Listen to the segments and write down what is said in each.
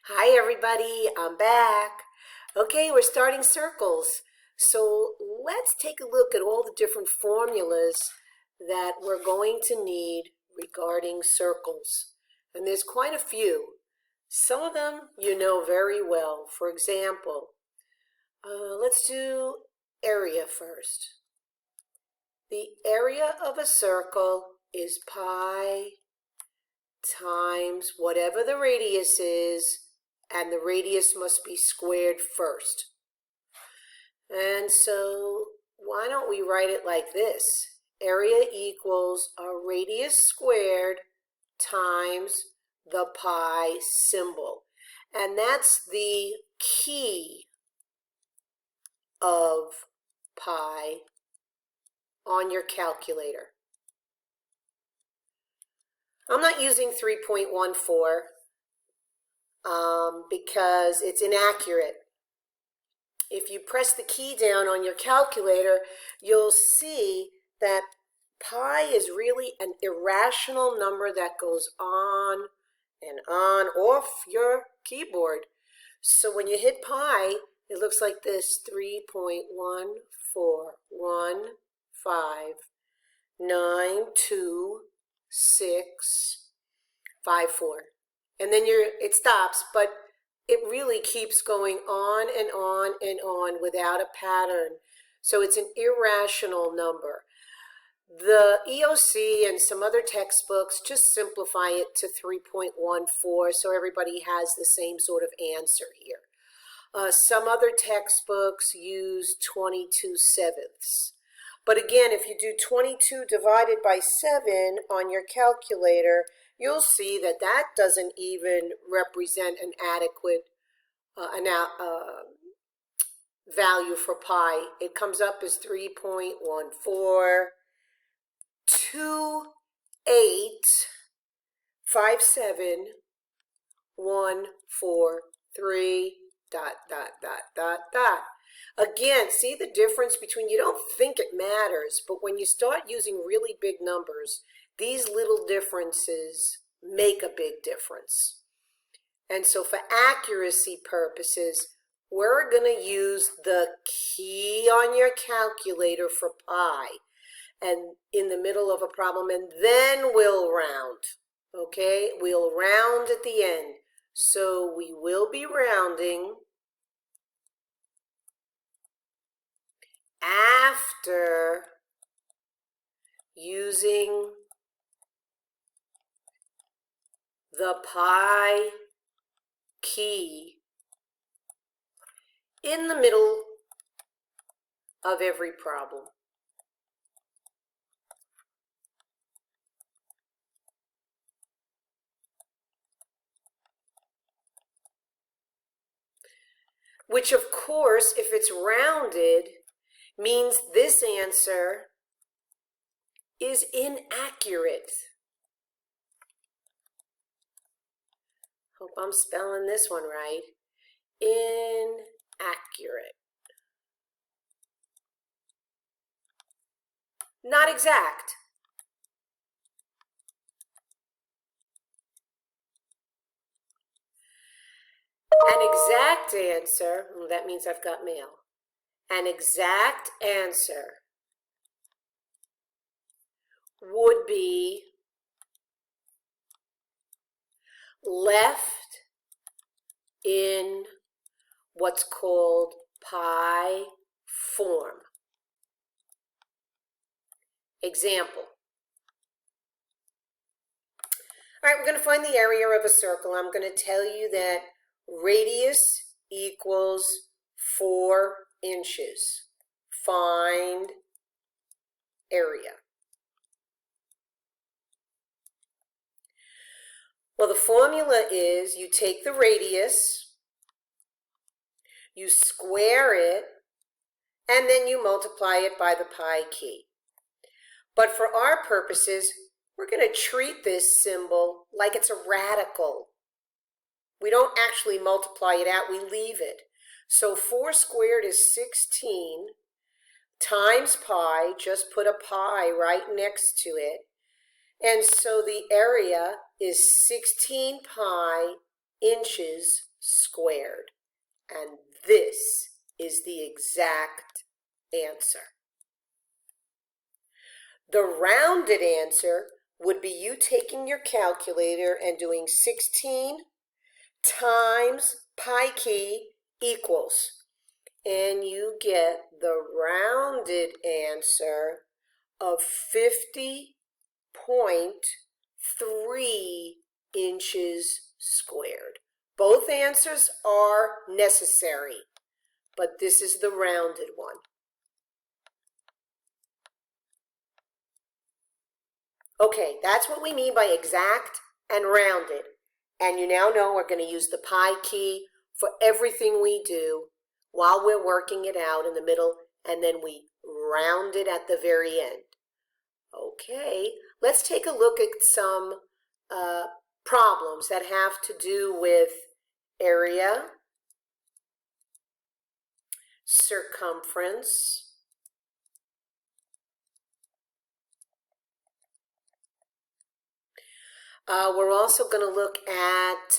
Hi everybody, I'm back. Okay, we're starting circles. So let's take a look at all the different formulas that we're going to need regarding circles. And there's quite a few. Some of them you know very well. For example, let's do area first. The area of a circle is pi times whatever the radius is, and the radius must be squared first. And so why don't we write it like this? Area equals a radius squared times the pi symbol. And that's the key of pi on your calculator. I'm not using 3.14 because it's inaccurate. If you press the key down on your calculator, you'll see that pi is really an irrational number that goes on and on off your keyboard. So when you hit pi, it looks like this: 3.1415926654. And then it stops, but it really keeps going on and on and on without a pattern. So it's an irrational number. The EOC and some other textbooks just simplify it to 3.14 so everybody has the same sort of answer here. Some other textbooks use 22/7. But again, if you do 22 divided by 7 on your calculator, you'll see that that doesn't even represent an adequate value for pi. It comes up as 3.142857143 ... Again, see the difference between, you don't think it matters, but when you start using really big numbers, these little differences make a big difference. And so for accuracy purposes, we're going to use the key on your calculator for pi and in the middle of a problem, and then we'll round. Okay, we'll round at the end. So we will be rounding after using the pi key in the middle of every problem. Which, of course, if it's rounded, means this answer is inaccurate. Hope I'm spelling this one right. Inaccurate. Not exact. An exact answer, well, that means I've got mail. An exact answer would be left in what's called pi form. Example. All right, we're going to find the area of a circle. I'm going to tell you that radius equals 4 inches. Find area. Well, the formula is you take the radius, you square it, and then you multiply it by the pi key. But for our purposes, we're going to treat this symbol like it's a radical. We don't actually multiply it out, we leave it. So 4 squared is 16 times pi, just put a pi right next to it. And so the area is 16 pi inches squared. And this is the exact answer. The rounded answer would be you taking your calculator and doing 16 times pi key equals. And you get the rounded answer of 50.3 inches squared. Both answers are necessary, but this is the rounded one. Okay, that's what we mean by exact and rounded. And you now know we're going to use the pi key for everything we do while we're working it out in the middle, and then we round it at the very end. Okay, let's take a look at some problems that have to do with area, circumference, we're also going to look at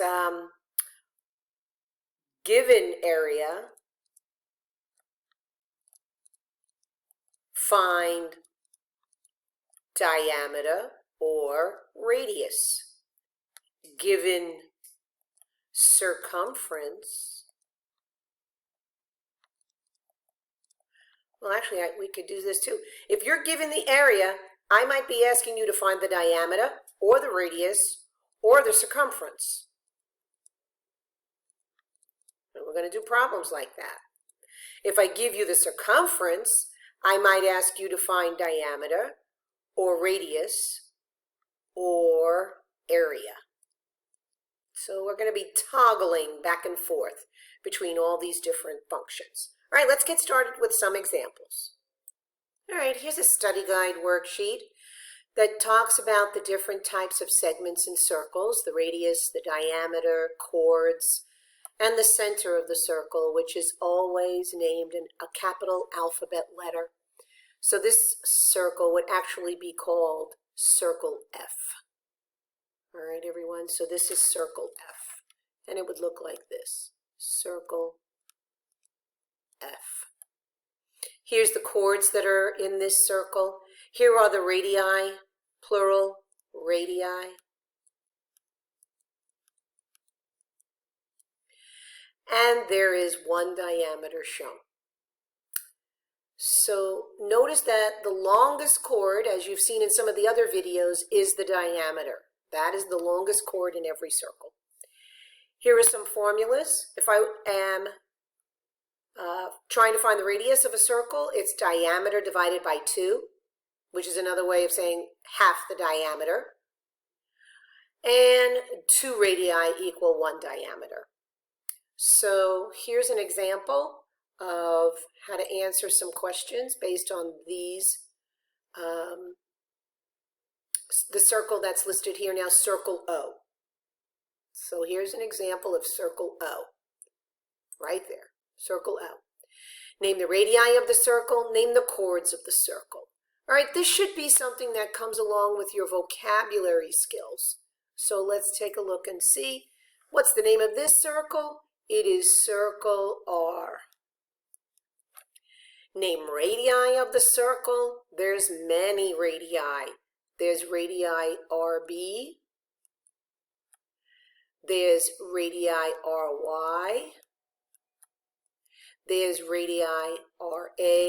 given area, find diameter or radius. Given circumference, well, actually, we could do this too. If you're given the area, I might be asking you to find the diameter or the radius or the circumference. And we're going to do problems like that. If I give you the circumference, I might ask you to find diameter or radius or area. So we're going to be toggling back and forth between all these different functions. All right, let's get started with some examples. All right, here's a study guide worksheet that talks about the different types of segments in circles, the radius, the diameter, chords, and the center of the circle, which is always named in a capital alphabet letter. So this circle would actually be called circle F. All right, everyone, so this is circle F, and it would look like this, circle F. Here's the chords that are in this circle. Here are the radii, plural, radii. And there is one diameter shown. So notice that the longest chord, as you've seen in some of the other videos, is the diameter. That is the longest chord in every circle. Here are some formulas. If I am trying to find the radius of a circle, it's diameter divided by 2, which is another way of saying half the diameter. And 2 radii equal 1 diameter. So here's an example of how to answer some questions based on these. The circle that's listed here now, circle O. So here's an example of circle O. Right there, circle O. Name the radii of the circle, name the chords of the circle. All right, this should be something that comes along with your vocabulary skills. So let's take a look and see. What's the name of this circle? It is circle R. Name radii of the circle. There's many radii. There's radii RB. There's radii RY. There's radii RA.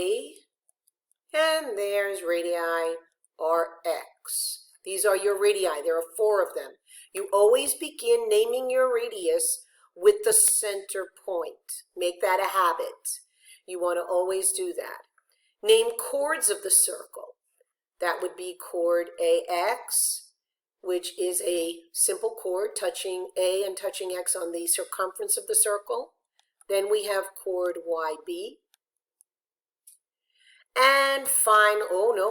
And there's radii RX. These are your radii. There are 4 of them. You always begin naming your radius with the center point. Make that a habit. You want to always do that. Name chords of the circle. That would be chord AX, which is a simple chord touching A and touching X on the circumference of the circle. Then we have chord YB. And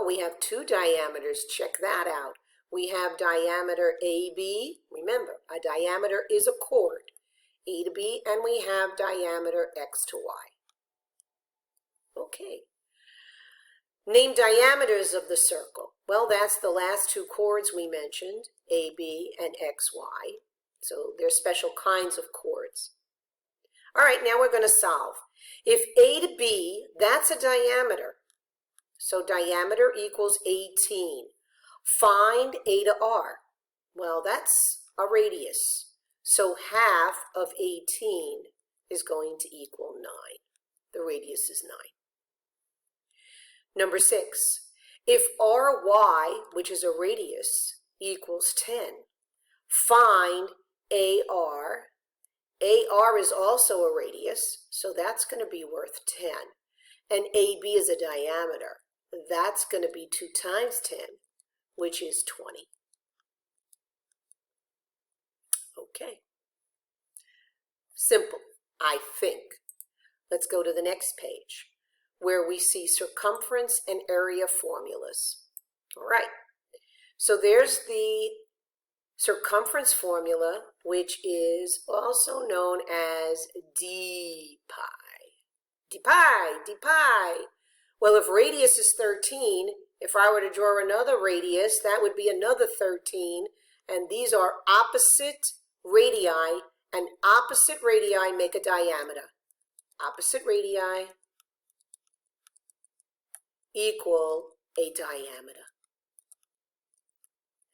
we have 2 diameters. Check that out. We have diameter AB. Remember, a diameter is a chord. A to B, and we have diameter X to Y. Okay. Name diameters of the circle. Well, that's the last 2 chords we mentioned, AB and XY. So there's special kinds of chords. All right, now we're going to solve. If A to B, that's a diameter. So diameter equals 18. Find A to R. Well, that's a radius. So half of 18 is going to equal 9. The radius is 9. Number 6. If RY, which is a radius, equals 10, find AR. AR is also a radius, so that's going to be worth 10. And AB is a diameter. That's going to be 2 times 10, which is 20. Okay. Simple, I think. Let's go to the next page, where we see circumference and area formulas. All right. So there's the circumference formula, which is also known as d pi. d pi, d pi. Well, if radius is 13, if I were to draw another radius, that would be another 13, and these are opposite radii, and opposite radii make a diameter. Opposite radii equal a diameter.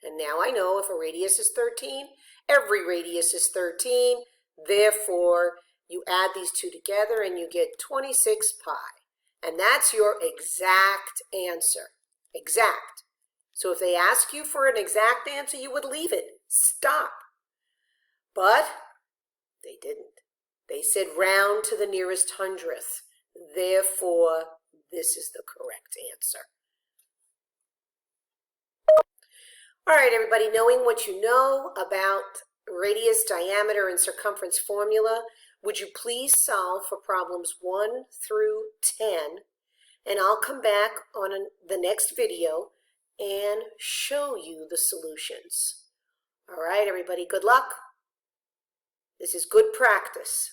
And now I know if a radius is 13, every radius is 13. Therefore, you add these two together and you get 26 pi. And that's your exact answer. Exact. So if they ask you for an exact answer, you would leave it. Stop. But they didn't. They said round to the nearest hundredth. Therefore, this is the correct answer. All right, everybody, knowing what you know about radius, diameter, and circumference formula, would you please solve for problems 1 through 10? And I'll come back on the next video and show you the solutions. All right, everybody, good luck. This is good practice.